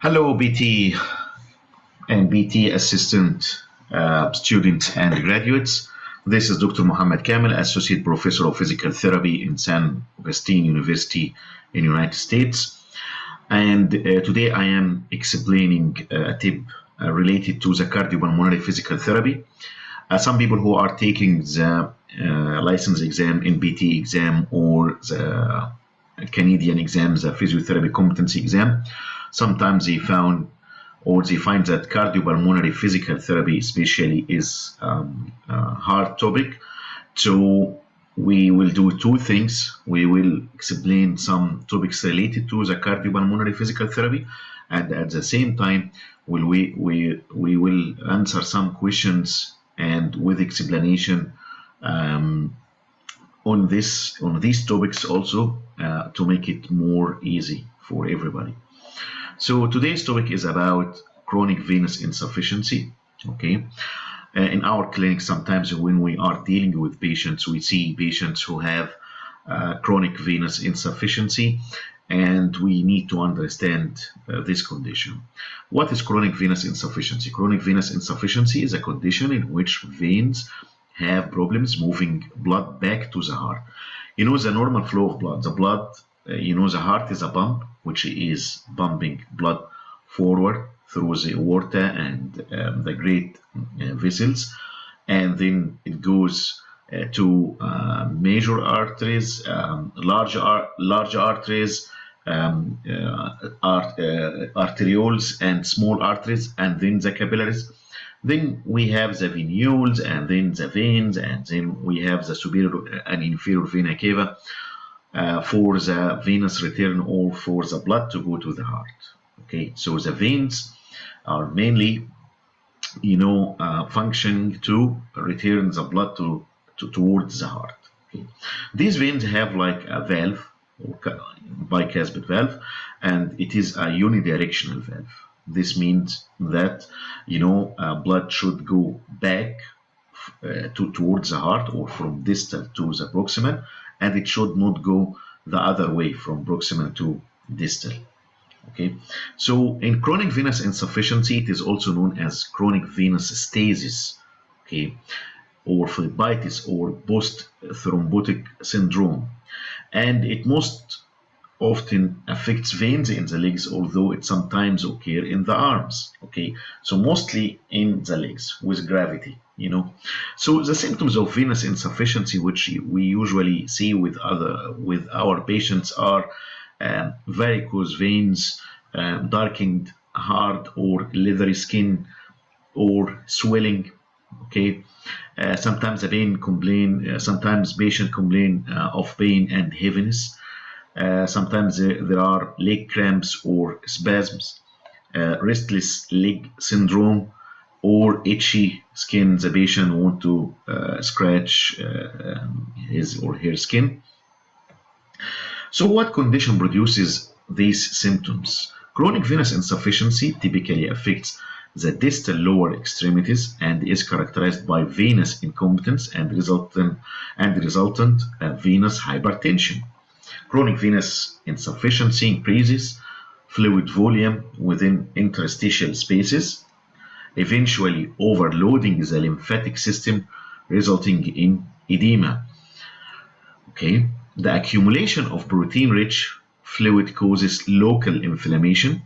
Hello, BT and BT assistant students and graduates. This is Dr. Mohamed Kamel, Associate Professor of Physical Therapy in San Agustin University in the United States. And today I am explaining a tip related to the cardiopulmonary physical therapy. Some people who are taking the license exam, NBT exam, or the Canadian exam, the physiotherapy competency exam, sometimes they find that cardiopulmonary physical therapy especially is a hard topic. So we will do two things. We will explain some topics related to the cardiopulmonary physical therapy, and at the same time we will answer some questions and with explanation on these topics also to make it more easy for everybody. So today's topic is about chronic venous insufficiency. Okay, in our clinic, sometimes when we are dealing with patients, we see patients who have chronic venous insufficiency, and we need to understand this condition. What is chronic venous insufficiency? Chronic venous insufficiency is a condition in which veins have problems moving blood back to the heart. You know, the normal flow of blood, the heart is a pump which is pumping blood forward through the aorta and the great vessels, and then it goes to major arteries, large arteries, arterioles, and small arteries, and then the capillaries. Then we have the venules, and then the veins, and then we have the superior and inferior vena cava for the venous return or for the blood to go to the heart. Okay, so the veins are mainly, functioning to return the blood towards the heart. Okay. These veins have like a valve, or bicuspid valve, and it is a unidirectional valve. This means that blood should go back towards the heart, or from distal to the proximal, and it should not go the other way from proximal to distal. Okay, so in chronic venous insufficiency, it is also known as chronic venous stasis, okay, or phlebitis, or post-thrombotic syndrome, and it most often affects veins in the legs, although it sometimes occurs in the arms. Okay, so mostly in the legs with gravity. So the symptoms of venous insufficiency, which we usually see with our patients, are varicose veins, darkened heart or leathery skin, or swelling. Okay, sometimes patient complain of pain and heaviness. Sometimes there are leg cramps or spasms, restless leg syndrome, or itchy skin. The patient want to scratch his or her skin. So what condition produces these symptoms? Chronic venous insufficiency typically affects the distal lower extremities and is characterized by venous incompetence and resultant venous hypertension. Chronic venous insufficiency increases fluid volume within interstitial spaces, eventually overloading the lymphatic system, resulting in edema. Okay, the accumulation of protein-rich fluid causes local inflammation,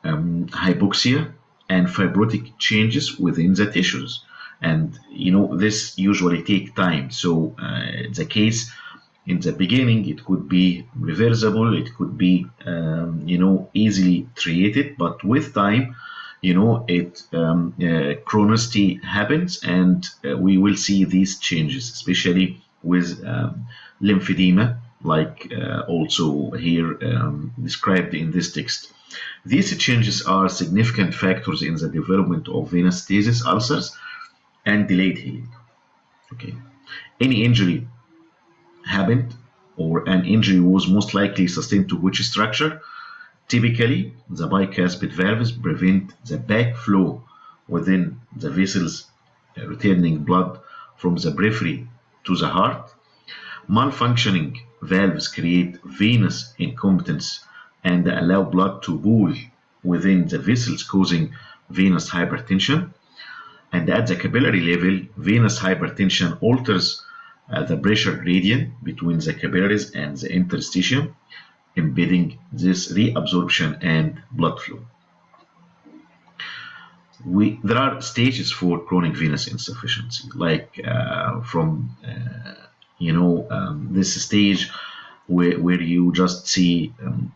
hypoxia, and fibrotic changes within the tissues. And this usually takes time. So the case in the beginning, it could be reversible, it could be easily treated, but with time, chronicity happens, and we will see these changes, especially with lymphedema, like also here described in this text. These changes are significant factors in the development of venous stasis, ulcers, and delayed healing. Okay, any injury happened, or an injury was most likely sustained to which structure? Typically, the bicuspid valves prevent the backflow within the vessels, returning blood from the periphery to the heart. Malfunctioning valves create venous incompetence and allow blood to pool within the vessels causing venous hypertension. And at the capillary level, venous hypertension alters the pressure gradient between the capillaries and the interstitium, impeding this reabsorption and blood flow. There are stages for chronic venous insufficiency, like from this stage where you just see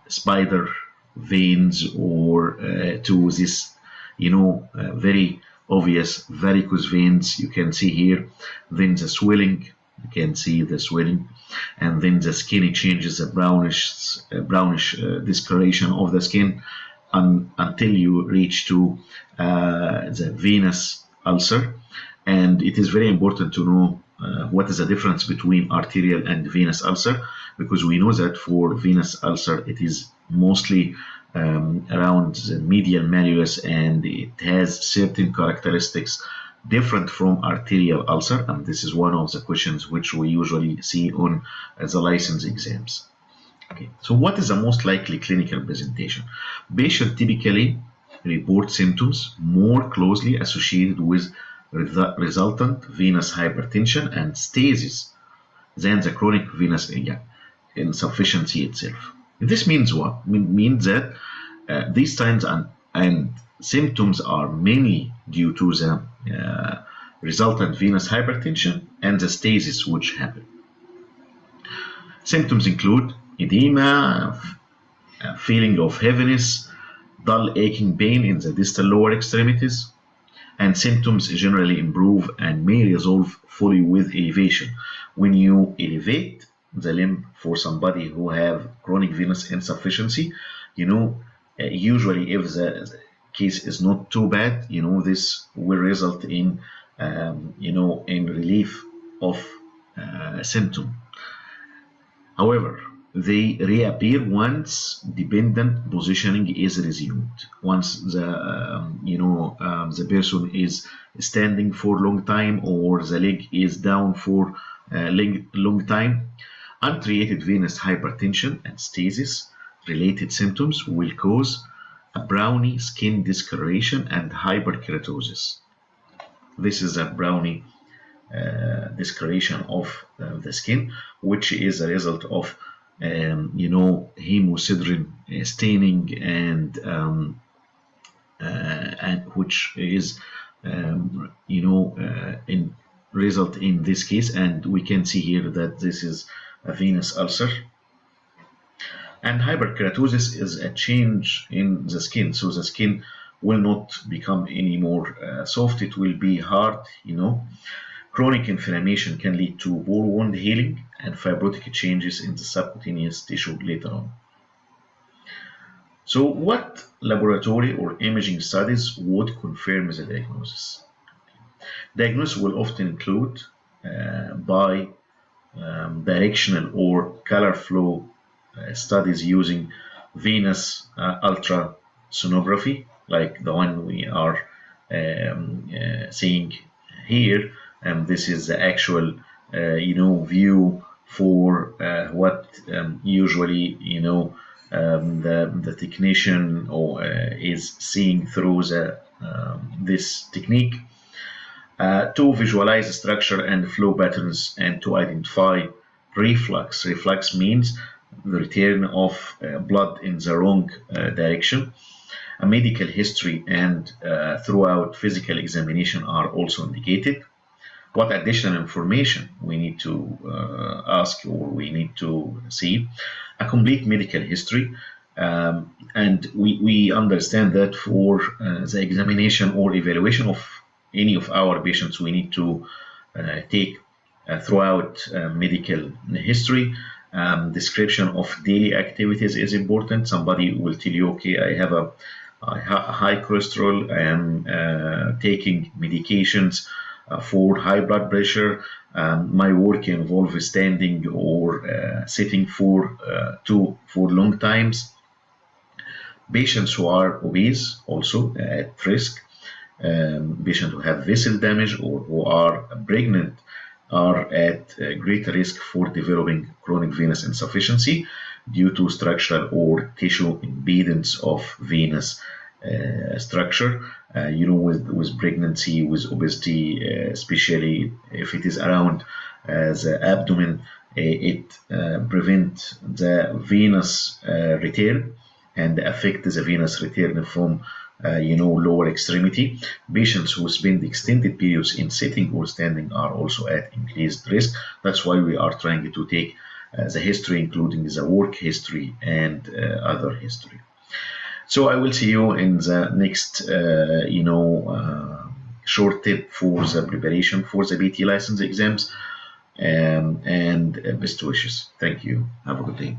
spider veins, or to this very obvious varicose veins you can see here. Then the swelling, you can see the swelling, and then the skin changes a brownish discoloration of the skin until you reach to the venous ulcer. And it is very important to know what is the difference between arterial and venous ulcer, because we know that for venous ulcer it is mostly around the medial malleus, and it has certain characteristics different from arterial ulcer, and this is one of the questions which we usually see on the license exams. Okay, so what is the most likely clinical presentation? Patient typically report symptoms more closely associated with resultant venous hypertension and stasis than the chronic venous insufficiency itself. This means what? It means that these signs and symptoms are mainly due to the resultant venous hypertension and the stasis which happen. Symptoms include edema, feeling of heaviness, dull aching pain in the distal lower extremities, and symptoms generally improve and may resolve fully with elevation. When you elevate the limb for somebody who have chronic venous insufficiency, usually if the case is not too bad, this will result in in relief of symptom. However, they reappear once dependent positioning is resumed. Once the person is standing for a long time, or the leg is down for a long time, untreated venous hypertension and stasis related symptoms will cause a browny skin discoloration and hyperkeratosis. This is a browny discoloration of the skin, which is a result of hemosiderin staining, and which is in result in this case. And we can see here that this is a venous ulcer. And hyperkeratosis is a change in the skin, so the skin will not become any more soft, it will be hard. Chronic inflammation can lead to bore wound healing and fibrotic changes in the subcutaneous tissue later on. So what laboratory or imaging studies would confirm the diagnosis? Diagnosis will often include directional or color flow studies using venous ultrasonography, like the one we are seeing here. And this is the actual view for what usually the technician is seeing through this technique, to visualize structure and flow patterns and to identify reflux. Reflux means the return of blood in the wrong direction. A medical history and throughout physical examination are also indicated. What additional information we need to ask, or we need to see? A complete medical history, and we understand that for the examination or evaluation of any of our patients, we need to take throughout medical history. Description of daily activities is important. Somebody will tell you, okay, I have a high cholesterol, I am taking medications for high blood pressure. My work involves standing or sitting for long times. Patients who are obese also at risk. Patients who have vessel damage or who are pregnant are at greater risk for developing chronic venous insufficiency. due to structural or tissue impedance of venous structure. With pregnancy, with obesity, especially if it is around the abdomen, it prevents the venous return and affect the venous return from lower extremity. Patients who spend extended periods in sitting or standing are also at increased risk. That's why we are trying to take the history, including the work history and other history. So I will see you in the next, short tip for the preparation for the PT license exams. And best wishes. Thank you. Have a good day.